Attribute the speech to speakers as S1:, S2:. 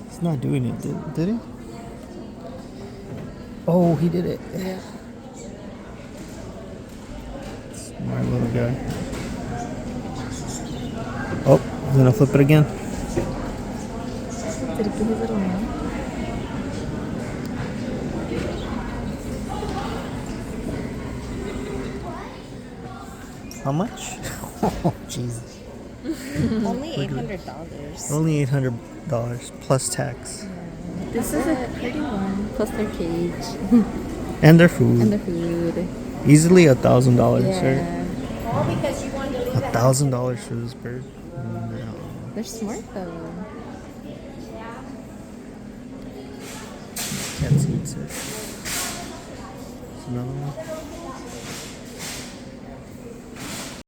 S1: He's not doing it, did he? Oh, he did it.
S2: Yeah.
S1: Smart little guy. Oh, he's gonna flip it again.
S2: Did he put his little nail?
S1: How much? Oh, Jesus.
S2: Only $800.
S1: Only $800 plus tax.
S2: This is a pretty one. Plus their cage
S1: And their food.
S2: and the food.
S1: Easily $1,000, right?
S2: Yeah.
S1: $1,000 for this bird? No.
S2: They're smart though.
S1: Can't see it, sir. There's another one.